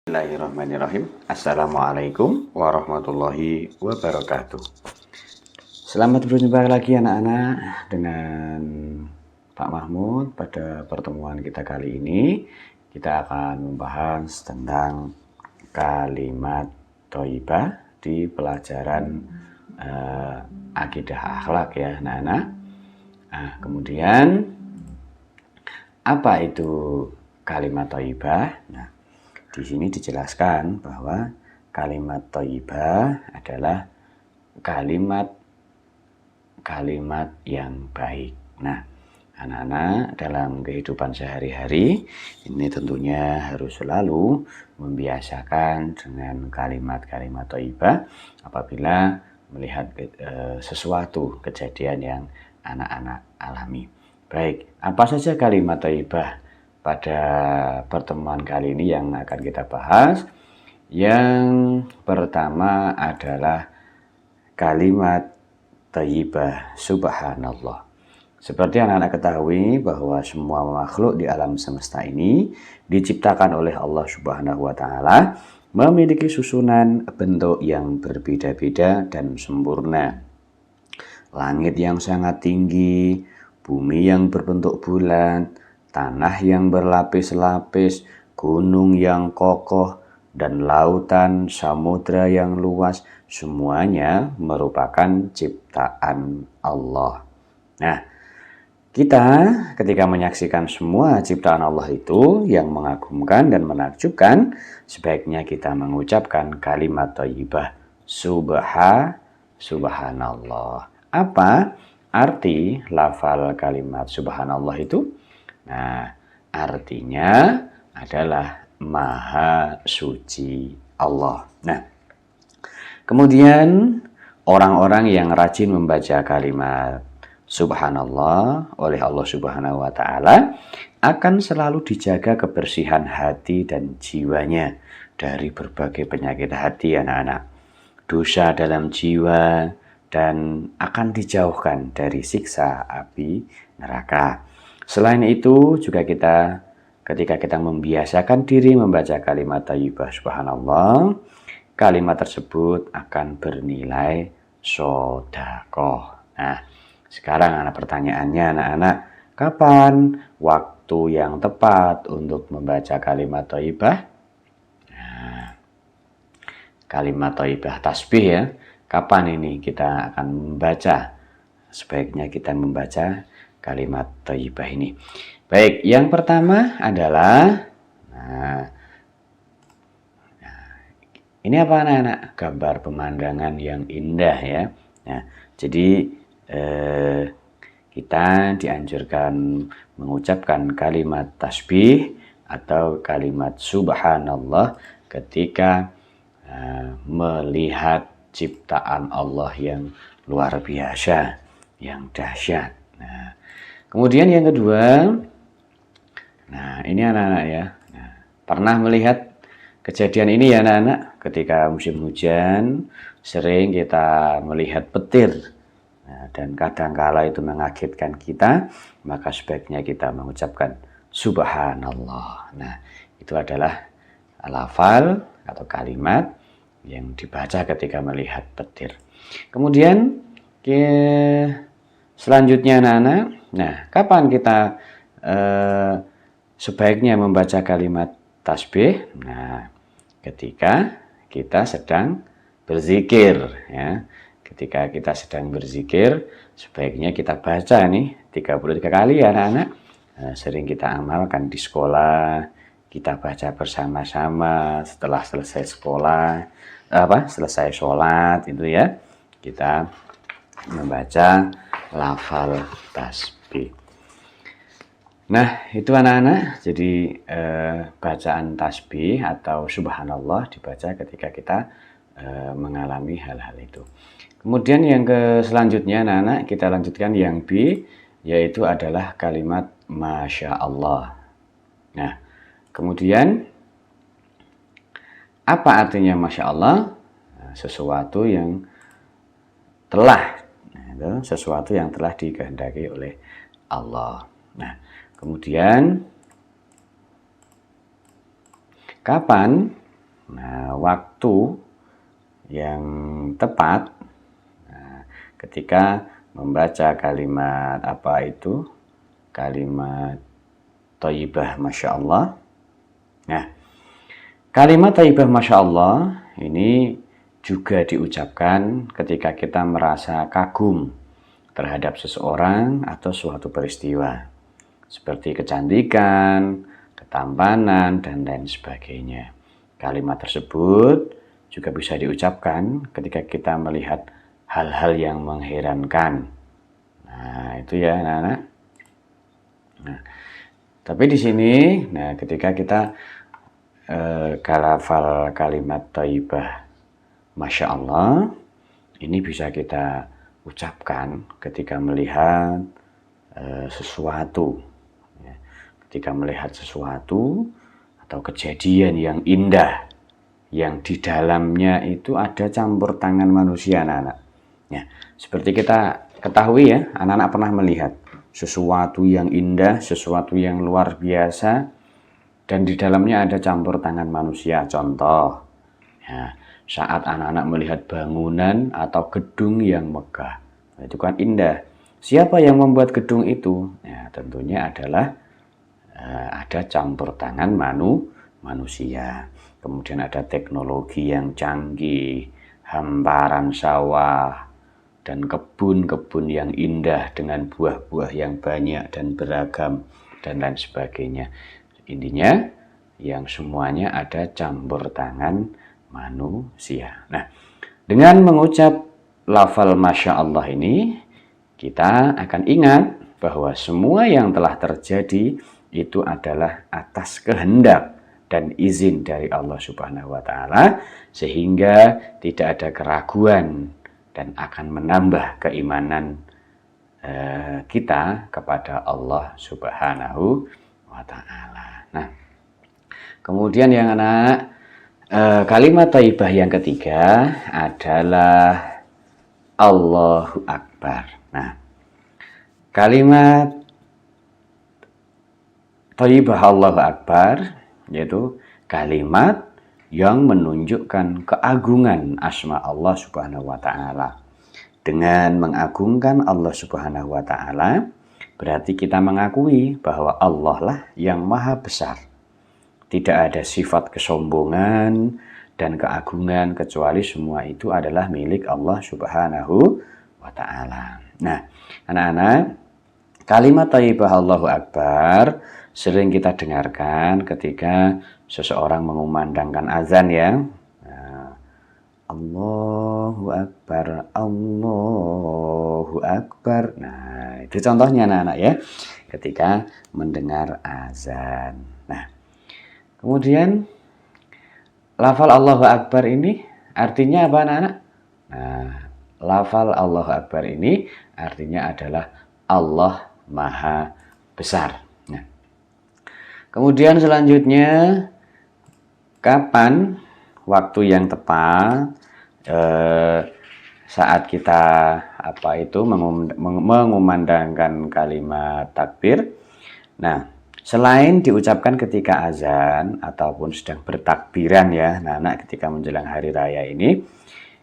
Bismillahirrahmanirrahim. Assalamualaikum warahmatullahi wabarakatuh. Selamat berjumpa lagi anak-anak dengan Pak Mahmud. Pada pertemuan kita kali ini kita akan membahas tentang kalimat thayyibah di pelajaran akidah akhlak ya anak-anak. Kemudian apa itu kalimat thayyibah? Di sini dijelaskan bahwa kalimat thayyibah adalah kalimat yang baik. Nah, anak-anak dalam kehidupan sehari-hari ini tentunya harus selalu membiasakan dengan kalimat-kalimat thayyibah apabila melihat sesuatu kejadian yang anak-anak alami. Baik, apa saja kalimat thayyibah pada pertemuan kali ini yang akan kita bahas? Yang pertama adalah kalimat thayyibah subhanallah. Seperti anak-anak ketahui bahwa semua makhluk di alam semesta ini diciptakan oleh Allah Subhanahu wa taala memiliki susunan bentuk yang berbeda-beda dan sempurna. Langit yang sangat tinggi, bumi yang berbentuk bulan, tanah yang berlapis-lapis, gunung yang kokoh, dan lautan samudra yang luas, semuanya merupakan ciptaan Allah. Nah, kita ketika menyaksikan semua ciptaan Allah itu yang mengagumkan dan menakjubkan, sebaiknya kita mengucapkan kalimat thayyibah subhanallah. Apa arti lafal kalimat subhanallah itu? Nah, artinya adalah maha suci Allah. Nah, kemudian orang-orang yang rajin membaca kalimat subhanallah oleh Allah Subhanahu wa taala akan selalu dijaga kebersihan hati dan jiwanya dari berbagai penyakit hati anak-anak, dosa dalam jiwa, dan akan dijauhkan dari siksa api neraka. Selain itu juga ketika kita membiasakan diri membaca kalimat thayyibah subhanallah, kalimat tersebut akan bernilai sedekah. Nah, sekarang pertanyaannya anak-anak, kapan waktu yang tepat untuk membaca kalimat thayyibah? Nah, kalimat thayyibah tasbih ya. Kapan ini kita akan membaca? Sebaiknya kita membaca kalimat thayyibah ini. Baik, yang pertama adalah ini apa anak-anak? Gambar pemandangan yang indah ya. Nah, jadi kita dianjurkan mengucapkan kalimat tasbih atau kalimat subhanallah ketika melihat ciptaan Allah yang luar biasa, yang dahsyat. Nah, kemudian yang kedua, ini anak-anak ya, pernah melihat kejadian ini ya anak-anak, ketika musim hujan sering kita melihat petir, dan kadangkala itu mengagetkan kita, maka sebaiknya kita mengucapkan subhanallah. Nah, itu adalah lafal atau kalimat yang dibaca ketika melihat petir. Kemudian selanjutnya anak-anak, kapan kita sebaiknya membaca kalimat tasbih? Nah, ketika kita sedang berzikir ya. Ketika kita sedang berzikir, sebaiknya kita baca nih 33 kali ya anak-anak. Sering kita amalkan di sekolah, kita baca bersama-sama setelah selesai sekolah, selesai sholat itu ya, kita membaca lafal tasbih. Nah, itu anak-anak. Jadi bacaan tasbih atau subhanallah dibaca ketika kita mengalami hal-hal itu. Kemudian yang selanjutnya anak-anak, kita lanjutkan yang B, yaitu adalah kalimat masya Allah. Nah, kemudian apa artinya masya Allah? Sesuatu yang telah dikehendaki oleh Allah. Nah, kemudian kapan Nah, waktu yang tepat ketika membaca kalimat apa itu? Kalimat thayyibah Masya Allah. Nah, kalimat thayyibah Masya Allah ini juga diucapkan ketika kita merasa kagum terhadap seseorang atau suatu peristiwa, seperti kecantikan, ketampanan, dan lain sebagainya. Kalimat tersebut juga bisa diucapkan ketika kita melihat hal-hal yang mengherankan. Nah, itu ya anak-anak. Nah, tapi di sini, nah ketika kita kalafal kalimat thayyibah Masya Allah, ini bisa kita ucapkan ketika melihat sesuatu. Ketika melihat sesuatu atau kejadian yang indah, yang di dalamnya itu ada campur tangan manusia, anak-anak. Ya, seperti kita ketahui ya, anak-anak pernah melihat sesuatu yang indah, sesuatu yang luar biasa, dan di dalamnya ada campur tangan manusia. Contoh, ya, saat anak-anak melihat bangunan atau gedung yang megah, itu kan indah. Siapa yang membuat gedung itu? Ya, tentunya adalah ada campur tangan manusia. Kemudian ada teknologi yang canggih, hamparan sawah, dan kebun-kebun yang indah dengan buah-buah yang banyak dan beragam, dan lain sebagainya. Intinya, yang semuanya ada campur tangan manusia. Nah, dengan mengucap lafal Masya Allah ini, kita akan ingat bahwa semua yang telah terjadi itu adalah atas kehendak dan izin dari Allah Subhanahu wa Ta'ala, sehingga tidak ada keraguan dan akan menambah keimanan kita kepada Allah Subhanahu wa Ta'ala. Nah, kemudian yang anak, kalimat thayyibah yang ketiga adalah Allahu Akbar. Nah, kalimat thayyibah Allahu Akbar yaitu kalimat yang menunjukkan keagungan asma Allah Subhanahu wa Ta'ala. Dengan mengagungkan Allah Subhanahu wa Ta'ala, berarti kita mengakui bahwa Allah lah yang maha besar. Tidak ada sifat kesombongan dan keagungan, kecuali semua itu adalah milik Allah Subhanahu wa Ta'ala. Nah, anak-anak, kalimat thayyibah Allahu Akbar sering kita dengarkan ketika seseorang mengumandangkan azan ya. Nah, Allahu Akbar, Allahu Akbar. Nah, itu contohnya anak-anak ya, ketika mendengar azan. Nah, kemudian lafal Allahu Akbar ini artinya apa anak-anak? Nah, lafal Allahu Akbar ini artinya adalah Allah Maha Besar. Nah, kemudian selanjutnya, kapan waktu yang tepat saat kita mengumandangkan kalimat takbir? Nah, selain diucapkan ketika azan ataupun sedang bertakbiran ya, anak-anak, ketika menjelang hari raya ini,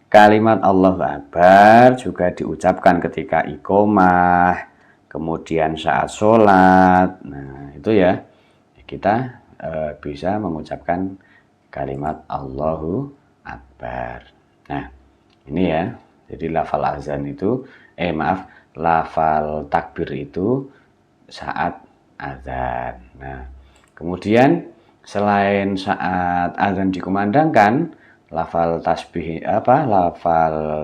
kalimat Allahu Akbar juga diucapkan ketika iqomah, kemudian saat sholat. Nah, itu ya, kita bisa mengucapkan kalimat Allahu Akbar. Nah, ini ya, jadi lafal azan itu, lafal takbir itu saat azan. Nah, kemudian selain saat azan dikumandangkan, lafal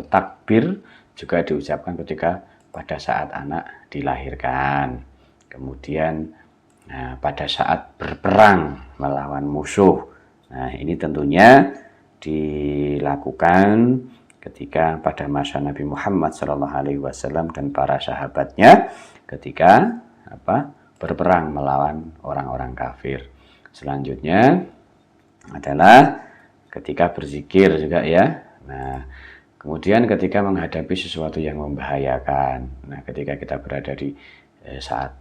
takbir juga diucapkan ketika pada saat anak dilahirkan. Kemudian pada saat berperang melawan musuh. Nah, ini tentunya dilakukan ketika pada masa Nabi Muhammad SAW dan para sahabatnya ketika berperang melawan orang-orang kafir. Selanjutnya adalah ketika berzikir juga ya. Nah, kemudian ketika menghadapi sesuatu yang membahayakan. Nah, ketika kita berada di saat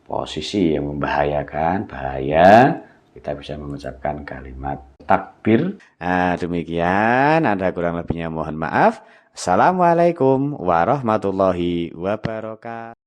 posisi yang membahayakan, bahaya, kita bisa mengucapkan kalimat takbir. Nah, demikian, ada kurang lebihnya mohon maaf. Assalamualaikum warahmatullahi wabarakatuh.